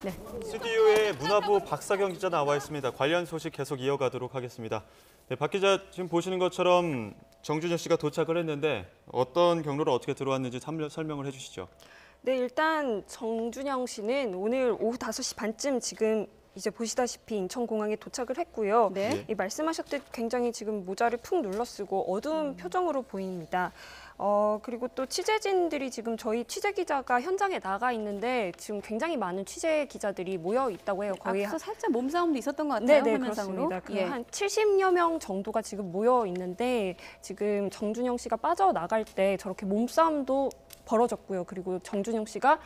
네. 스튜디오에 문화부 박사경 기자 나와 있습니다. 관련 소식 계속 이어가도록 하겠습니다. 네, 박 기자 지금 보시는 것처럼 정준영 씨가 도착을 했는데 어떤 경로로 어떻게 들어왔는지 설명을 해주시죠. 네, 일단 정준영 씨는 오늘 오후 5시 반쯤 지금 이제 보시다시피 인천공항에 도착을 했고요. 네. 이 말씀하셨듯 굉장히 지금 모자를 푹 눌러쓰고 어두운 표정으로 보입니다. 그리고 또 취재진들이 지금 저희 취재 기자가 현장에 나가 있는데 지금 굉장히 많은 취재 기자들이 모여 있다고 해요. 거의 앞서 살짝 몸싸움도 있었던 것 같아요. 네, 화면상으로. 그렇습니다. 한 70여 명 정도가 지금 모여 있는데 지금 정준영 씨가 빠져나갈 때 저렇게 몸싸움도 벌어졌고요. 그리고 정준영 씨가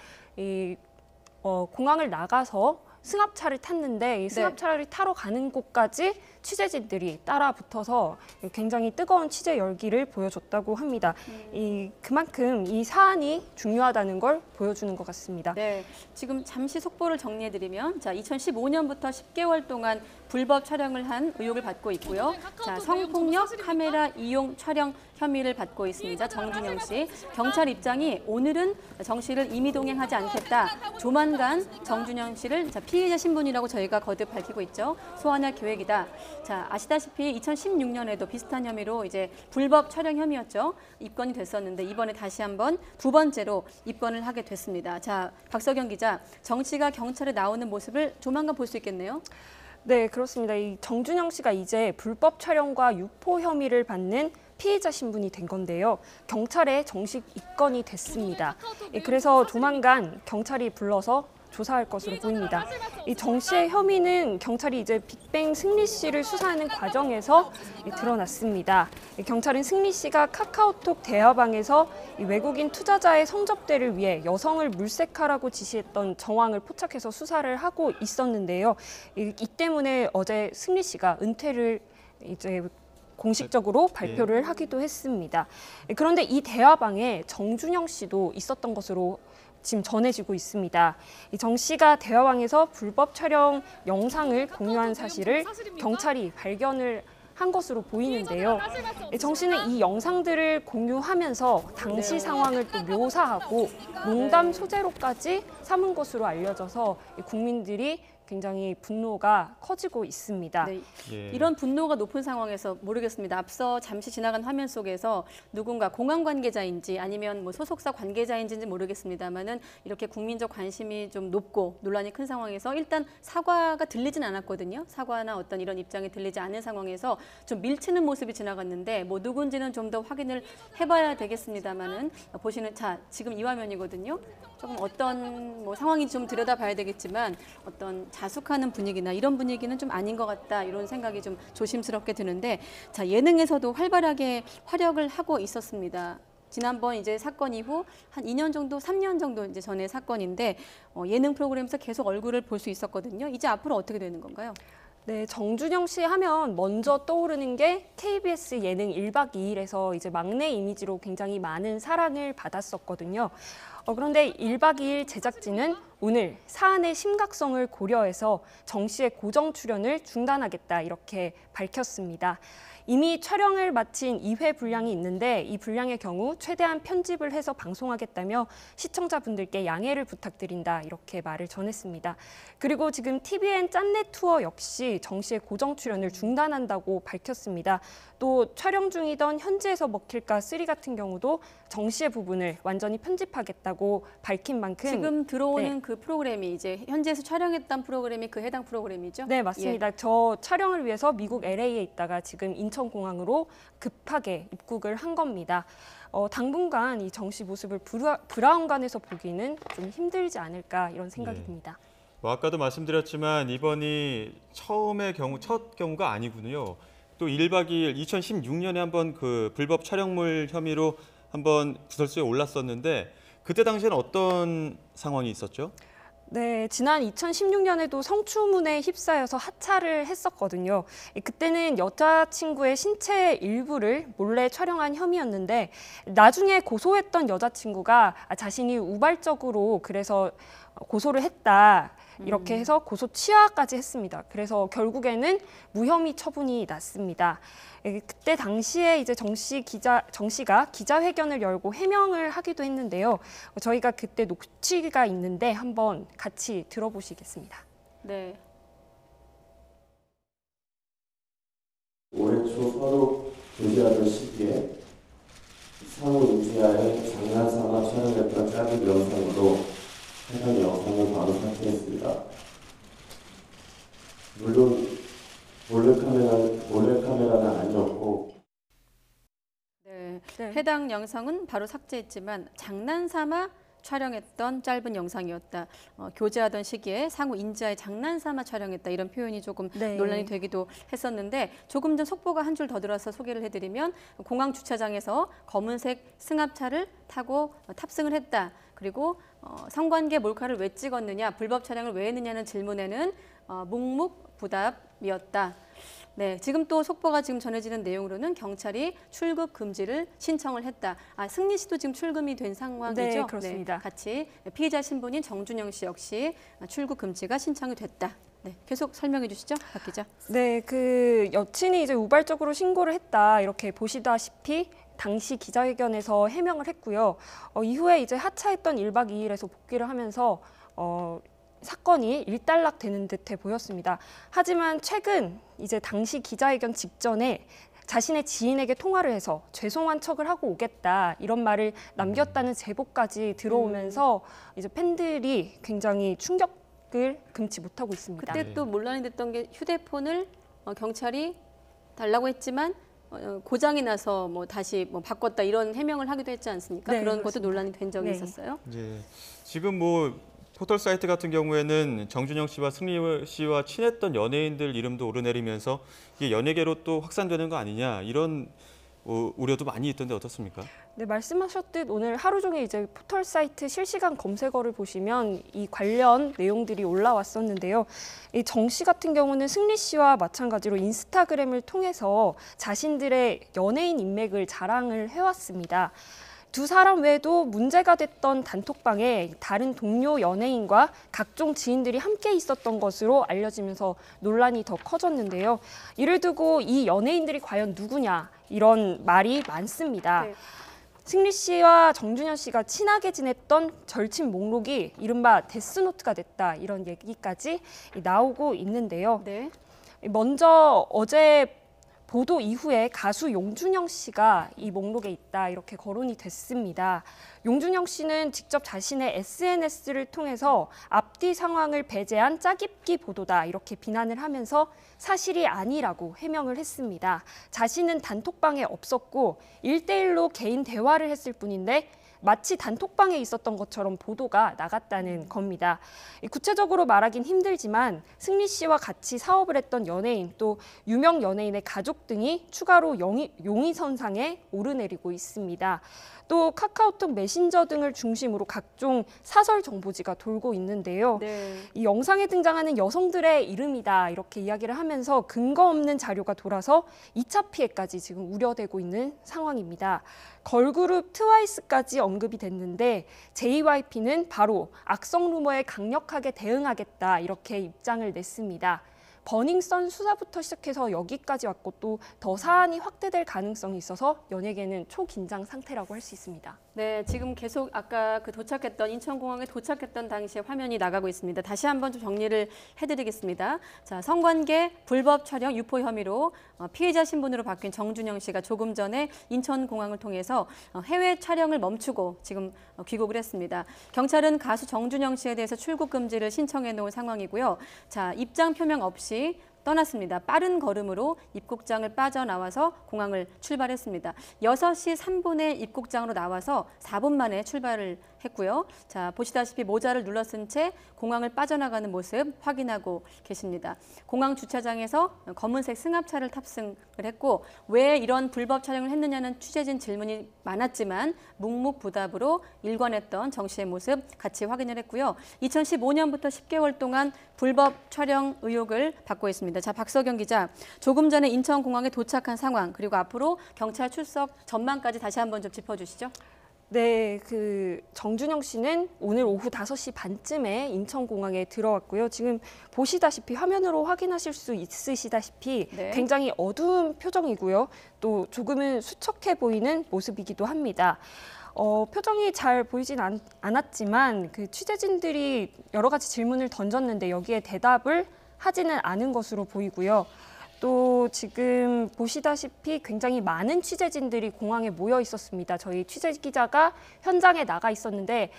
공항을 나가서 승합차를 탔는데 이 승합차를 타러 가는 곳까지 취재진들이 따라 붙어서 굉장히 뜨거운 취재 열기를 보여줬다고 합니다. 그만큼 이 사안이 중요하다는 걸 보여주는 것 같습니다. 네, 지금 잠시 속보를 정리해드리면, 자, 2015년부터 10개월 동안 불법 촬영을 한 의혹을 받고 있고요. 자, 성폭력 카메라 이용 촬영 혐의를 받고 있습니다. 정준영 씨. 경찰 입장이 오늘은 정 씨를 임의동행하지 않겠다. 조만간 정준영 씨를 피해자 신분이라고 저희가 거듭 밝히고 있죠. 소환할 계획이다. 자, 아시다시피 2016년에도 비슷한 혐의로 이제 불법 촬영 혐의였죠. 입건이 됐었는데 이번에 다시 한번 두 번째로 입건을 하게 됐습니다. 자, 박서경 기자, 정 씨가 경찰에 나오는 모습을 조만간 볼 수 있겠네요. 네, 그렇습니다. 이 정준영 씨가 이제 불법 촬영과 유포 혐의를 받는 피해자 신분이 된 건데요. 경찰에 정식 입건이 됐습니다. 그래서 조만간 경찰이 불러서 조사할 것으로 보입니다. 이 정 씨의 혐의는 경찰이 이제 빅뱅 승리 씨를 수사하는 과정에서 드러났습니다. 경찰은 승리 씨가 카카오톡 대화방에서 외국인 투자자의 성접대를 위해 여성을 물색하라고 지시했던 정황을 포착해서 수사를 하고 있었는데요. 이 때문에 어제 승리 씨가 은퇴를 이제 공식적으로 발표를 하기도 했습니다. 그런데 이 대화방에 정준영 씨도 있었던 것으로 지금 전해지고 있습니다. 정 씨가 대화방에서 불법 촬영 영상을 공유한 사실을 경찰이 발견을 한 것으로 보이는데요. 정 씨는 이 영상들을 공유하면서 당시 상황을 또 묘사하고 농담 소재로까지 삼은 것으로 알려져서 국민들이 굉장히 분노가 커지고 있습니다. 네, 이런 분노가 높은 상황에서 모르겠습니다. 앞서 잠시 지나간 화면 속에서 누군가 공항 관계자인지 아니면 뭐 소속사 관계자인지는 모르겠습니다만은 이렇게 국민적 관심이 좀 높고 논란이 큰 상황에서 일단 사과가 들리진 않았거든요. 사과나 어떤 이런 입장이 들리지 않은 상황에서 좀 밀치는 모습이 지나갔는데 뭐 누군지는 좀 더 확인을 해봐야 되겠습니다만은 보시는 자 지금 이 화면이거든요. 조금 어떤 뭐 상황인지 좀 들여다봐야 되겠지만 어떤 자숙하는 분위기나 이런 분위기는 좀 아닌 것 같다 이런 생각이 좀 조심스럽게 드는데 자 예능에서도 활발하게 활약을 하고 있었습니다. 지난번 이제 사건 이후 한 2년 정도, 3년 정도 이제 전에 사건인데 예능 프로그램에서 계속 얼굴을 볼 수 있었거든요. 이제 앞으로 어떻게 되는 건가요? 네, 정준영 씨 하면 먼저 떠오르는 게 KBS 예능 1박 2일에서 이제 막내 이미지로 굉장히 많은 사랑을 받았었거든요. 그런데 1박 2일 제작진은 오늘 사안의 심각성을 고려해서 정 씨의 고정 출연을 중단하겠다 이렇게 밝혔습니다. 이미 촬영을 마친 2회 분량이 있는데 이 분량의 경우 최대한 편집을 해서 방송하겠다며 시청자분들께 양해를 부탁드린다 이렇게 말을 전했습니다. 그리고 지금 TVN 짠내 투어 역시 정 씨의 고정 출연을 중단한다고 밝혔습니다. 또 촬영 중이던 현지에서 먹힐까 3 같은 경우도 정 씨의 부분을 완전히 편집하겠다고 밝힌 만큼 지금 들어오는 그 프로그램이 이제 현지에서 촬영했던 프로그램이 그 해당 프로그램이죠? 네, 맞습니다. 저 촬영을 위해서 미국 LA에 있다가 지금 인천공항으로 급하게 입국을 한 겁니다. 당분간 이 정 씨 모습을 브라운관에서 보기는 좀 힘들지 않을까 이런 생각이 듭니다. 아까도 말씀드렸지만 이번이 첫 경우가 아니군요. 또 1박 2일 2016년에 한번 그 불법 촬영물 혐의로 한번 구설수에 올랐었는데 그때 당시에는 어떤 상황이 있었죠? 네, 지난 2016년에도 성추문에 휩싸여서 하차를 했었거든요. 그때는 여자친구의 신체 일부를 몰래 촬영한 혐의였는데 나중에 고소했던 여자친구가 자신이 우발적으로 그래서 고소를 했다. 이렇게 해서 고소 취하까지 했습니다. 그래서 결국에는 무혐의 처분이 났습니다. 그때 당시에 이제 정 씨가 기자회견을 열고 해명을 하기도 했는데요. 저희가 그때 녹취가 있는데 한번 같이 들어보시겠습니다. 네. 올해 초 서로 교제하던 시기에 상호 인지하에 장난삼아 촬영했던 짧은 영상으로 해당 영상을 바로 삭제했습니다. 물론 몰래카메라는 아니었고 네. 네. 해당 영상은 바로 삭제했지만 장난삼아 촬영했던 짧은 영상이었다. 교제하던 시기에 상호 인지하에 장난삼아 촬영했다. 이런 표현이 조금 네. 논란이 되기도 했었는데 조금 전 속보가 한 줄 더 들어서 소개를 해드리면 공항 주차장에서 검은색 승합차를 타고 탑승을 했다. 그리고 성관계 몰카를 왜 찍었느냐, 불법 촬영을 왜 했느냐는 질문에는 묵묵부답이었다. 네, 지금 또 속보가 지금 전해지는 내용으로는 경찰이 출국 금지를 신청을 했다. 승리 씨도 지금 출금이 된 상황이죠? 네, 그렇습니다. 네, 같이 피해자 신분인 정준영 씨 역시 출국 금지가 신청이 됐다. 네, 계속 설명해 주시죠, 박 기자. 네, 그 여친이 이제 우발적으로 신고를 했다. 이렇게 보시다시피 당시 기자회견에서 해명을 했고요. 이후에 이제 하차했던 1박 2일에서 복귀를 하면서 사건이 일단락되는 듯해 보였습니다. 하지만 최근 이제 당시 기자회견 직전에 자신의 지인에게 통화를 해서 죄송한 척을 하고 오겠다 이런 말을 남겼다는 제보까지 들어오면서 이제 팬들이 굉장히 충격을 금치 못하고 있습니다. 그때 또 논란이 됐던 게 휴대폰을 경찰이 달라고 했지만 고장이 나서 뭐 다시 뭐 바꿨다 이런 해명을 하기도 했지 않습니까? 네, 그런 그렇습니다. 것도 논란이 된 적이 네. 있었어요. 예. 지금 뭐 포털 사이트 같은 경우에는 정준영 씨와 승리 씨와 친했던 연예인들 이름도 오르내리면서 이게 연예계로 또 확산되는 거 아니냐 이런 우려도 많이 있던데 어떻습니까? 네, 말씀하셨듯 오늘 하루 종일 이제 포털 사이트 실시간 검색어를 보시면 이 관련 내용들이 올라왔었는데요. 이 정 씨 같은 경우는 승리 씨와 마찬가지로 인스타그램을 통해서 자신들의 연예인 인맥을 자랑을 해왔습니다. 두 사람 외에도 문제가 됐던 단톡방에 다른 동료 연예인과 각종 지인들이 함께 있었던 것으로 알려지면서 논란이 더 커졌는데요. 이를 두고 이 연예인들이 과연 누구냐 이런 말이 많습니다. 네. 승리 씨와 정준현 씨가 친하게 지냈던 절친 목록이 이른바 데스노트가 됐다 이런 얘기까지 나오고 있는데요. 네. 먼저 어제 보도 이후에 가수 용준영 씨가 이 목록에 있다 이렇게 거론이 됐습니다. 용준영 씨는 직접 자신의 SNS를 통해서 앞뒤 상황을 배제한 짜깁기 보도다 이렇게 비난을 하면서 사실이 아니라고 해명을 했습니다. 자신은 단톡방에 없었고 1대1로 개인 대화를 했을 뿐인데 마치 단톡방에 있었던 것처럼 보도가 나갔다는 겁니다. 구체적으로 말하긴 힘들지만 승리 씨와 같이 사업을 했던 연예인 또 유명 연예인의 가족 등이 추가로 용의선상에 오르내리고 있습니다. 또 카카오톡 메신저 등을 중심으로 각종 사설 정보지가 돌고 있는데요. 네. 이 영상에 등장하는 여성들의 이름이다 이렇게 이야기를 하면서 근거 없는 자료가 돌아서 2차 피해까지 지금 우려되고 있는 상황입니다. 걸그룹 트와이스까지 언급이 됐는데 JYP는 바로 악성 루머에 강력하게 대응하겠다 이렇게 입장을 냈습니다. 버닝썬 수사부터 시작해서 여기까지 왔고 또 더 사안이 확대될 가능성이 있어서 연예계는 초긴장 상태라고 할 수 있습니다. 네, 지금 계속 아까 그 도착했던 인천공항에 도착했던 당시의 화면이 나가고 있습니다. 다시 한번 좀 정리를 해드리겠습니다. 자, 성관계 불법 촬영 유포 혐의로 피해자 신분으로 바뀐 정준영 씨가 조금 전에 인천공항을 통해서 해외 촬영을 멈추고 지금 귀국을 했습니다. 경찰은 가수 정준영 씨에 대해서 출국 금지를 신청해 놓은 상황이고요. 자, 입장 표명 없이 떠났습니다. 빠른 걸음으로 입국장을 빠져나와서 공항을 출발했습니다. 6시 3분에 입국장으로 나와서 4분 만에 출발을 했고요. 자, 보시다시피 모자를 눌러쓴 채 공항을 빠져나가는 모습 확인하고 계십니다. 공항 주차장에서 검은색 승합차를 탑승을 했고 왜 이런 불법 촬영을 했느냐는 취재진 질문이 많았지만 묵묵부답으로 일관했던 정 씨의 모습 같이 확인을 했고요. 2015년부터 10개월 동안 불법 촬영 의혹을 받고 있습니다. 자, 박서경 기자, 조금 전에 인천공항에 도착한 상황 그리고 앞으로 경찰 출석 전망까지 다시 한번 좀 짚어주시죠. 네, 정준영 씨는 오늘 오후 5시 반쯤에 인천공항에 들어왔고요. 지금 보시다시피 화면으로 확인하실 수 있으시다시피 네. 굉장히 어두운 표정이고요. 또 조금은 수척해 보이는 모습이기도 합니다. 표정이 잘 보이진 않았지만 취재진들이 여러 가지 질문을 던졌는데 여기에 대답을 하지는 않은 것으로 보이고요. 또 지금 보시다시피 굉장히 많은 취재진들이 공항에 모여 있었습니다. 저희 취재 기자가 현장에 나가 있었는데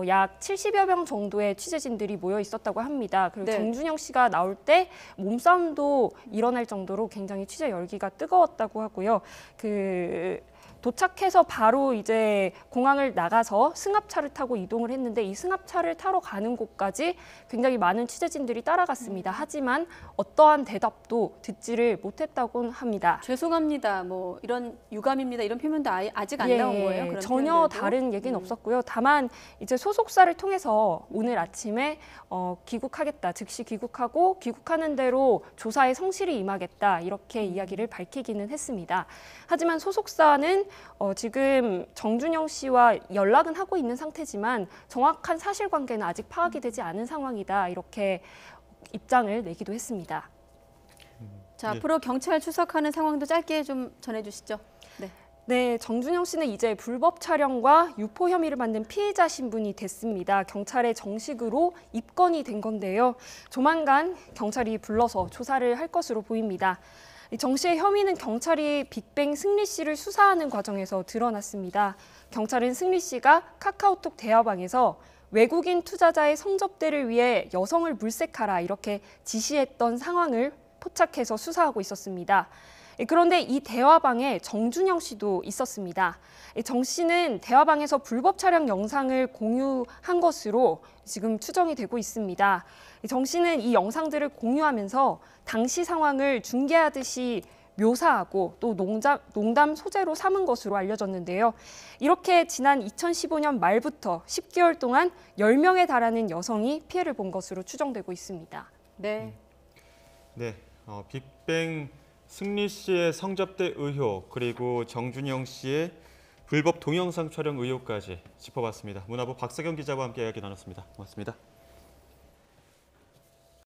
약 70여 명 정도의 취재진들이 모여 있었다고 합니다. 그리고 네. 정준영 씨가 나올 때 몸싸움도 일어날 정도로 굉장히 취재 열기가 뜨거웠다고 하고요. 도착해서 바로 이제 공항을 나가서 승합차를 타고 이동을 했는데 이 승합차를 타러 가는 곳까지 굉장히 많은 취재진들이 따라갔습니다. 하지만 어떠한 대답도 듣지를 못했다고 합니다. 죄송합니다. 뭐 이런 유감입니다. 이런 표현도 아직 안 나온 거예요. 그런 전혀 표현들도? 다른 얘기는 없었고요. 다만 이제 소속사를 통해서 오늘 아침에 귀국하겠다, 즉시 귀국하고 귀국하는 대로 조사에 성실히 임하겠다 이렇게 이야기를 밝히기는 했습니다. 하지만 소속사는 지금 정준영 씨와 연락은 하고 있는 상태지만 정확한 사실관계는 아직 파악이 되지 않은 상황이다 이렇게 입장을 내기도 했습니다. 자, 네. 앞으로 경찰 출석하는 상황도 짧게 좀 전해주시죠. 네. 네, 정준영 씨는 이제 불법 촬영과 유포 혐의를 받는 피해자 신분이 됐습니다. 경찰에 정식으로 입건이 된 건데요. 조만간 경찰이 불러서 조사를 할 것으로 보입니다. 정 씨의 혐의는 경찰이 빅뱅 승리 씨를 수사하는 과정에서 드러났습니다. 경찰은 승리 씨가 카카오톡 대화방에서 외국인 투자자의 성접대를 위해 여성을 물색하라 이렇게 지시했던 상황을 포착해서 수사하고 있었습니다. 그런데 이 대화방에 정준영 씨도 있었습니다. 정 씨는 대화방에서 불법 촬영 영상을 공유한 것으로 지금 추정이 되고 있습니다. 정 씨는 이 영상들을 공유하면서 당시 상황을 중계하듯이 묘사하고 또 농담 소재로 삼은 것으로 알려졌는데요. 이렇게 지난 2015년 말부터 10개월 동안 10명에 달하는 여성이 피해를 본 것으로 추정되고 있습니다. 네. 네, 빅뱅 승리 씨의 성접대 의혹 그리고 정준영 씨의 불법 동영상 촬영 의혹까지 짚어봤습니다. 문화부 박석영 기자와 함께 이야기 나눴습니다. 고맙습니다.